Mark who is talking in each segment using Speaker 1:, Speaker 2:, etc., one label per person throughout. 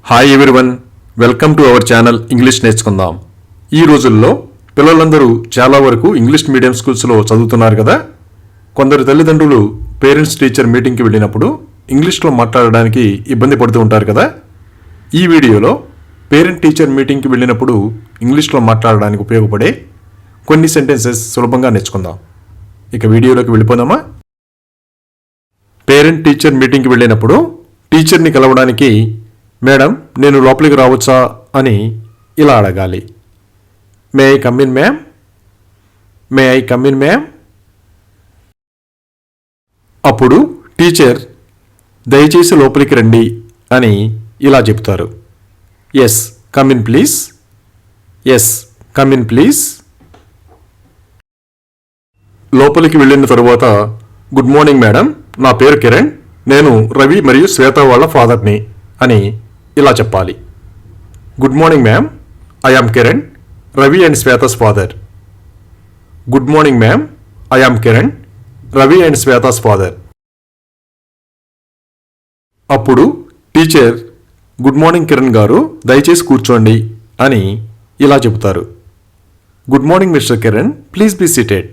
Speaker 1: Hi everyone, welcome to our channel English నేర్చుకుందాం. ఈ రోజుల్లో పిల్లలందరూ చాలా వరకు ఇంగ్లీష్ మీడియం స్కూల్స్లో చదువుతున్నారు కదా. కొందరు తల్లిదండ్రులు పేరెంట్స్ టీచర్ మీటింగ్కి వెళ్ళినప్పుడు ఇంగ్లీష్లో మాట్లాడడానికి ఇబ్బంది పడుతూ ఉంటారు కదా. ఈ వీడియోలో పేరెంట్ టీచర్ మీటింగ్కి వెళ్ళినప్పుడు ఇంగ్లీష్లో మాట్లాడడానికి ఉపయోగపడే కొన్ని సెంటెన్సెస్ సులభంగా నేర్చుకుందాం. ఇక వీడియోలోకి వెళ్ళిపోదామా. పేరెంట్ టీచర్ మీటింగ్కి వెళ్ళినప్పుడు టీచర్ని కలవడానికి మేడం నేను లోపలికి రావచ్చా అని ఇలా అడగాలి. May I come in ma'am, may I come in ma'am. అప్పుడు టీచర్ దయచేసి లోపలికి రండి అని ఇలా చెప్తారు. Yes come in please, yes come in please. లోపలికి వెళ్ళిన తరువాత గుడ్ మార్నింగ్ మేడం, నా పేరు కిరణ్, నేను రవి మరియు శ్వేత వాళ్ళ ఫాదర్ని అని ఇలా చెప్పాలి. Good morning ma'am, I am Kiran, Ravi and Shweta's father. Good morning ma'am, I am Kiran, Ravi and Shweta's father. అప్పుడు టీచర్ గుడ్ మార్నింగ్ కిరణ్ గారు, దయచేసి కూర్చోండి అని ఇలా చెబుతారు. Good morning mister Kiran, please be seated.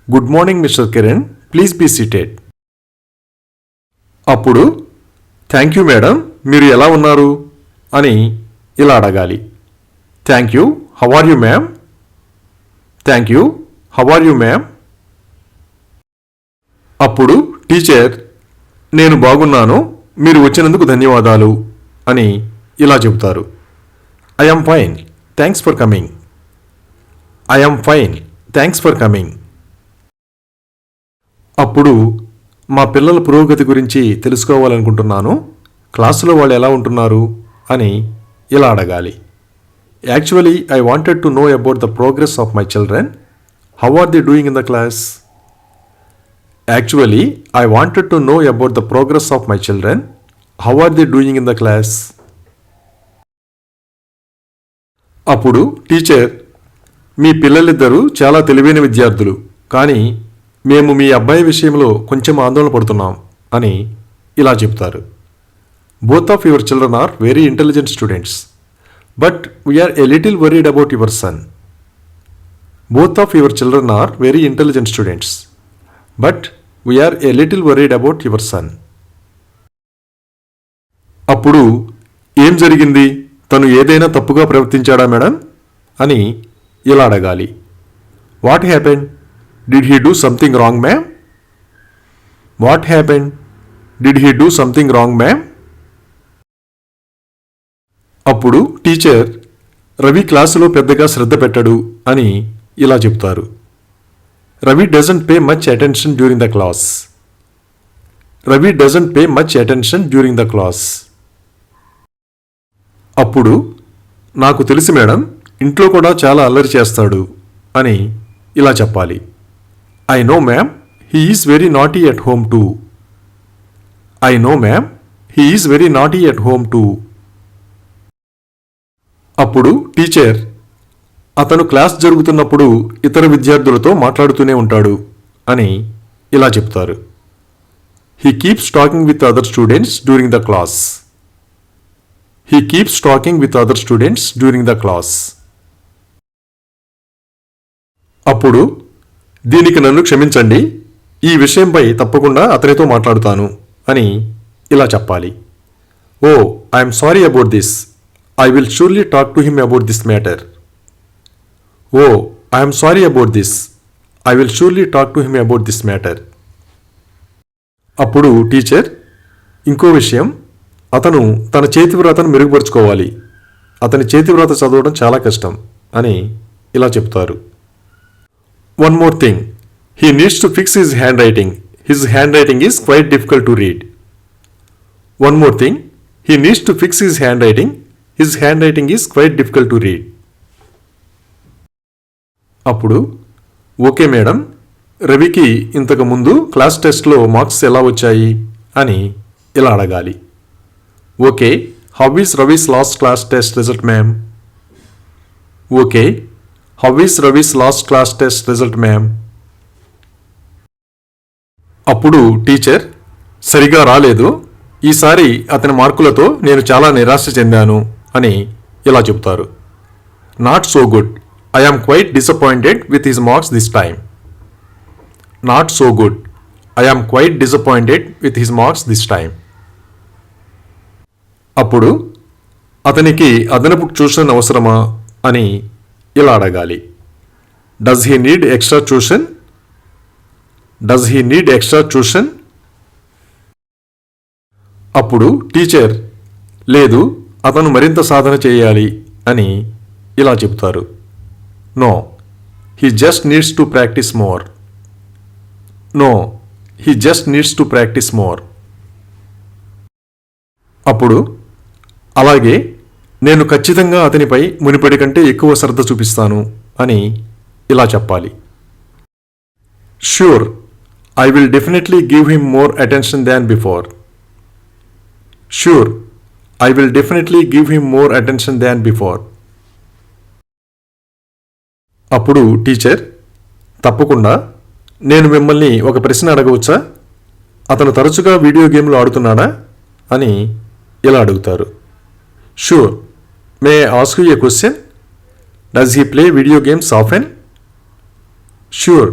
Speaker 1: Good morning mister Kiran, please be seated. అప్పుడు థ్యాంక్ యూ మేడం, మీరు ఎలా ఉన్నారు అని ఇలా అడగాలి. Thank you, how are you ma'am, thank you, how are you ma'am. అప్పుడు టీచర్ నేను బాగున్నాను, మీరు వచ్చినందుకు ధన్యవాదాలు అని ఇలా చెబుతారు. I am fine, thanks for coming. I am fine, thanks for coming. అప్పుడు మా పిల్లల పురోగతి గురించి తెలుసుకోవాలనుకుంటున్నాను, క్లాసులో వాళ్ళు ఎలా ఉంటున్నారు అని ఇలా అడగాలి. Actually I wanted to know about the progress of my children, how are they doing in the class. Actually I wanted to know about the progress of my children, how are they doing in the class. అప్పుడు teacher మీ పిల్లలిద్దరూ చాలా తెలివైన విద్యార్థులు, కానీ మేము మీ అబ్బాయి విషయంలో కొంచెం ఆందోళన పడుతున్నాం అని ఇలా చెప్తారు. Both of your children are very intelligent students, but we are a little worried about your son. Both of your children are very intelligent students, but we are a little worried about your son. అప్పుడు ఏం జరిగింది, తను ఏదైనా తప్పుగా ప్రవర్తించాడా madam అని ఇలా అడగాలి. What happened, did he do something wrong ma'am. What happened, did he do something wrong ma'am. అప్పుడు టీచర్ రవి క్లాసులో పెద్దగా శ్రద్ధ పెట్టడు అని ఇలా చెప్తారు. Ravi doesn't pay much attention during the class. Ravi doesn't pay much attention during the class. అప్పుడు నాకు తెలుసు మేడం, ఇంట్లో కూడా చాలా అల్లరి చేస్తాడు అని ఇలా చెప్పాలి. I know ma'am, he is very naughty at home two. I know ma'am, he is very naughty at home two. అప్పుడు టీచర్ అతను క్లాస్ జరుగుతున్నప్పుడు ఇతర విద్యార్థులతో మాట్లాడుతూనే ఉంటాడు అని ఇలా చెప్తారు. He keeps talking with other students during the class. He keeps talking with other students during the class. అప్పుడు దీనికి నన్ను క్షమించండి, ఈ విషయంపై తప్పకుండా అతనితో మాట్లాడుతాను అని ఇలా చెప్పాలి. Oh I'm sorry about this, I will surely talk to him about this matter. Oh, I am sorry about this. I will surely talk to him about this matter. అప్పుడు టీచర్ ఇంకో విషయం, అతను తన చేతివ్రాతను మెరుగుపరుచుకోవాలి, అతని చేతివ్రాత చదవడం చాలా కష్టం అని ఇలా చెప్తారు. One more thing, he needs to fix his handwriting. His handwriting is quite difficult to read. One more thing, he needs to fix his handwriting. His handwriting is quite difficult to read. అప్పుడు okay madam, రవికి ఇంతకు ముందు class టెస్ట్లో marks ఎలా వచ్చాయి అని ఇలా అడగాలి. Okay, how is Ravi's last class test result ma'am. Okay, how is Ravi's last class test result ma'am. అప్పుడు టీచర్ సరిగా రాలేదు, ఈసారి అతని మార్కులతో నేను చాలా నిరాశ చెందాను అని ఇలా చెబుతారు. Not so good. I am quite disappointed with his marks this time. Not so good. I am quite disappointed with his marks this time. అప్పుడు అతనికి అదనపు ట్యూషన్ అవసరమా అని ఇలా అడగాలి. Does he need extra tuition? Does he need extra tuition? అప్పుడు teacher లేదు, అతను మరింత సాధన చేయాలి అని ఇలా చెప్తారు. No, he just needs to practice more. No, he just needs to practice more. అప్పుడు అలాగే నేను ఖచ్చితంగా అతనిపై మునిపటి కంటే ఎక్కువ శ్రద్ధ చూపిస్తాను అని ఇలా చెప్పాలి. Sure, I will definitely give him more attention than before. Sure, I will definitely give him more attention than before. అప్పుడు టీచర్ తప్పకుండా, నేను మిమ్మల్ని ఒక ప్రశ్న అడగవచ్చా? అతను తరచుగా వీడియో గేమ్లు ఆడుతున్నాడా అని ఇలా అడుగుతారు. Sure, may I ask you a question? Does he play video games often? Sure,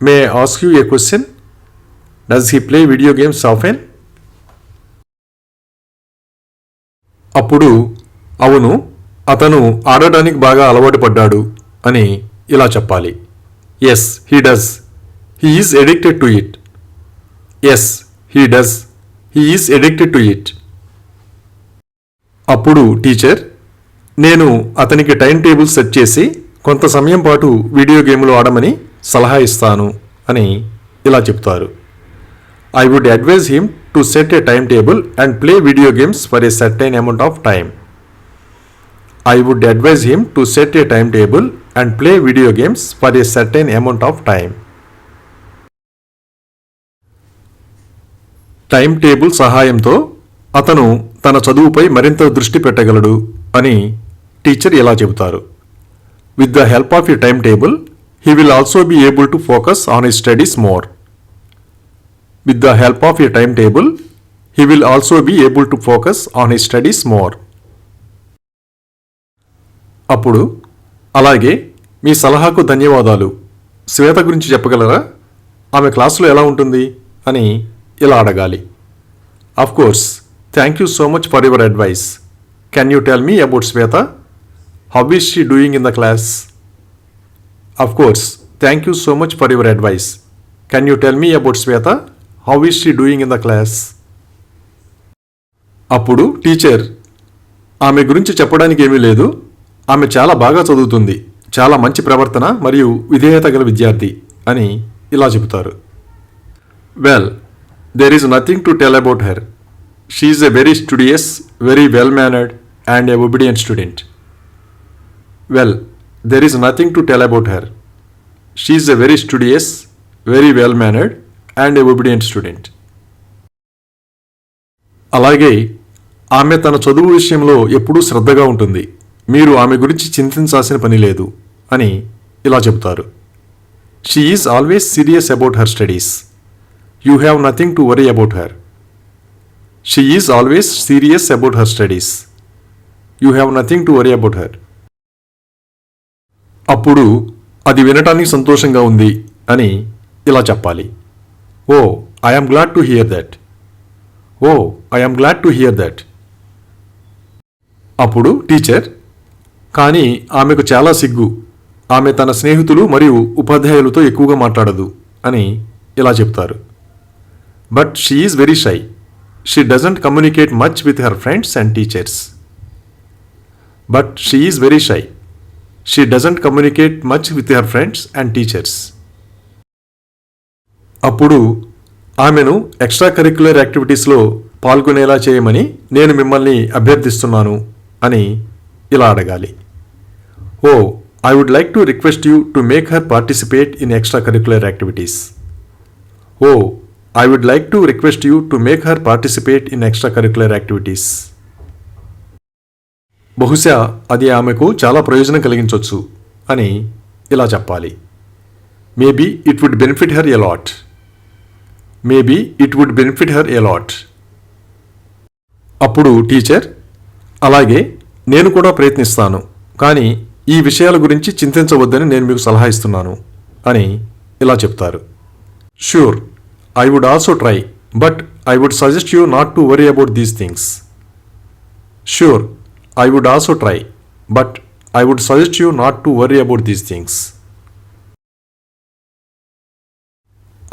Speaker 1: may I ask you a question? Does he play video games often? అప్పుడు అవును, అతను ఆడడానికి బాగా అలవాటు పడ్డాడు అని ఇలా చెప్పాలి. Yes he does. He is addicted to it. Yes he does. He is addicted to it. అప్పుడు టీచర్ నేను అతనికి టైం టేబుల్ సెట్ చేసి కొంత సమయం పాటు వీడియో గేమ్లు ఆడమని సలహా ఇస్తాను అని ఇలా చెప్తారు. I would advise him to set a time table and play video games for a certain amount of time. I would advise him to set a time table and play video games for a certain amount of time. Time table సహాయంతో అతను తన చదువుపై మరింత దృష్టి పెట్టగలడు అని teacher ఇలా చెబుతారు. With the help of a time table he will also be able to focus on his studies more. With the help of a time table he will also be able to focus on his studies more. అప్పుడు అలాగే మీ సలహాకు ధన్యవాదాలు. శ్వేత గురించి చెప్పగలరా? ఆమె క్లాసులో ఎలా ఉంటుంది అని ఇలా అడగాలి. Of course, thank you so much for your advice. Can you tell me about Shweta? How is she doing in the class? Of course, thank you so much for your advice. Can you tell me about Shweta? How is she doing in the class? అప్పుడు teacher ఆమె గురించి చెప్పడానికి ఏమీ లేదు. ఆమె చాలా బాగా చదువుతుంది, చాలా మంచి ప్రవర్తన మరియు విధేయత గల విద్యార్థి అని ఇలా చెబుతారు. Well, there is nothing to tell about her. She is a very studious, very well-mannered and a obedient student. Well, there is nothing to tell about her. She is a very studious, very well-mannered and a obedient student. అలాగే ఆమె తన చదువు విషయంలో ఎప్పుడూ శ్రద్ధగా ఉంటుంది. మీరు ఆమె గురించి చింతించాల్సిన పని లేదు అని ఇలా చెబుతారు. She is always serious about her studies. You have nothing to worry about her. She is always serious about her studies. You have nothing to worry about her. అప్పుడు అది వినటానికి సంతోషంగా ఉంది అని ఇలా చెప్పాలి. Oh, I am glad to hear that. Oh, I am glad to hear that. అప్పుడు teacher కానీ ఆమెకు చాలా సిగ్గు. ఆమె తన స్నేహితులు మరియు ఉపాధ్యాయులతో ఎక్కువగా మాట్లాడదు అని ఇలా చెప్తారు. But she is very shy. She doesn't communicate much with her friends and teachers. But she is very shy. She doesn't communicate much with her friends and teachers. అప్పుడు ఆమెను ఎక్స్ట్రా కరిక్యులర్ యాక్టివిటీస్లో పాల్గొనేలా చేయమని నేను మిమ్మల్ని అభ్యర్థిస్తున్నాను అని ఇలా అడగాలి. Oh, I would like to request you to make her participate in extra curricular activities. Oh, I would like to request you to make her participate in extracurricular activities. బహుశా అది ఆమెకు చాలా ప్రయోజనం కలిగించవచ్చు అని ఇలా చెప్పాలి. Maybe it would benefit her a lot. Maybe it would benefit her a lot. అప్పుడు టీచర్, అలాగే నేను కూడా ప్రయత్నిస్తాను, కానీ ఈ విషయాల గురించి చింతించవద్దని నేను మీకు సలహా ఇస్తున్నాను అని ఇలా చెప్తారు. Sure, I would also try, but I would suggest you not to worry about these things. Sure, I would also try, but I would suggest you not to worry about these things.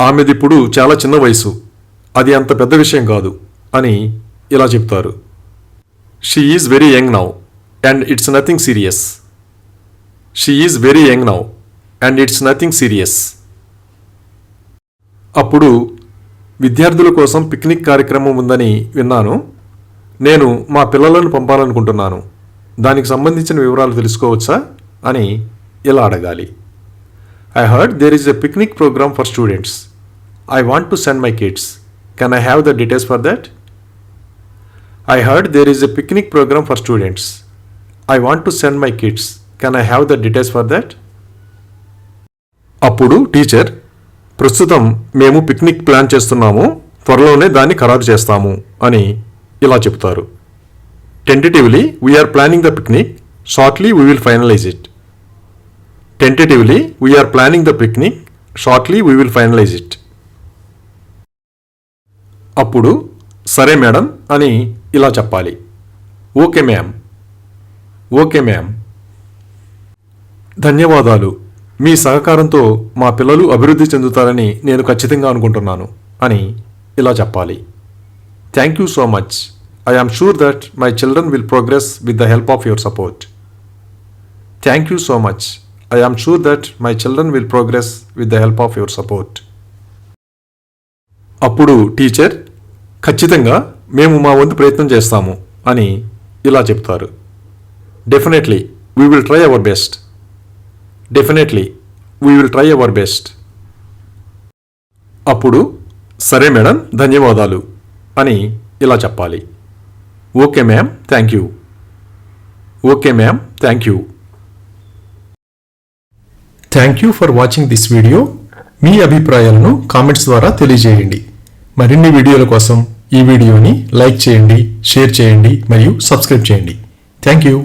Speaker 1: ఆమెదిప్పుడు చాలా చిన్న వయసు, అది అంత పెద్ద విషయం కాదు అని ఇలా చెప్తారు. She is very young now and it's nothing serious. She is very young now and it's nothing serious. అప్పుడు విద్యార్థుల కోసం పిక్నిక్ కార్యక్రమం ఉందని విన్నాను. నేను మా పిల్లలను పంపాలనుకుంటున్నాను. దానికి సంబంధించిన వివరాలు తెలుసుకోవచ్చా అని ఇలా అడగాలి. I heard there is a picnic program for students. I want to send my kids. Can I have the details for that? I heard there is a picnic program for students. I want to send my kids. Can I have the details for that? అప్పుడు teacher, ప్రస్తుతం మేము picnic plan చేస్తున్నాము, త్వరలోనే దాన్ని ఖరారు చేస్తాము అని ఇలా చెప్తారు. Tentatively, we are planning the picnic. Shortly, we will finalize it. Tentatively, we are planning the picnic. Shortly, we will finalize it. అప్పుడు సరే మేడం అని ఇలా చెప్పాలి. Okay ma'am. Okay ma'am. ధన్యవాదాలు. మీ సహకారంతో మా పిల్లలు అభివృద్ధి చెందుతారని నేను ఖచ్చితంగా అనుకుంటున్నాను అని ఇలా చెప్పాలి. Thank you so much. I am sure that my children will progress with the help of your support. Thank you so much. I am sure that my children will progress with the help of your support. అప్పుడు teacher, ఖచ్చితంగా మేము మా వంతు ప్రయత్నం చేస్తాము అని ఇలా చెప్తారు. Definitely we will try our best. Definitely we will try our best. అప్పుడు సరే మేడం, ధన్యవాదాలు అని ఇలా చెప్పాలి. Okay ma'am, thank you. Okay ma'am, thank you. Thank you for watching this video. మీ అభిప్రాయాలను కామెంట్స్ ద్వారా తెలియజేయండి. మరిన్ని వీడియోల కోసం ఈ వీడియోని లైక్ చేయండి, షేర్ చేయండి మరియు సబ్స్క్రైబ్ చేయండి. Thank you.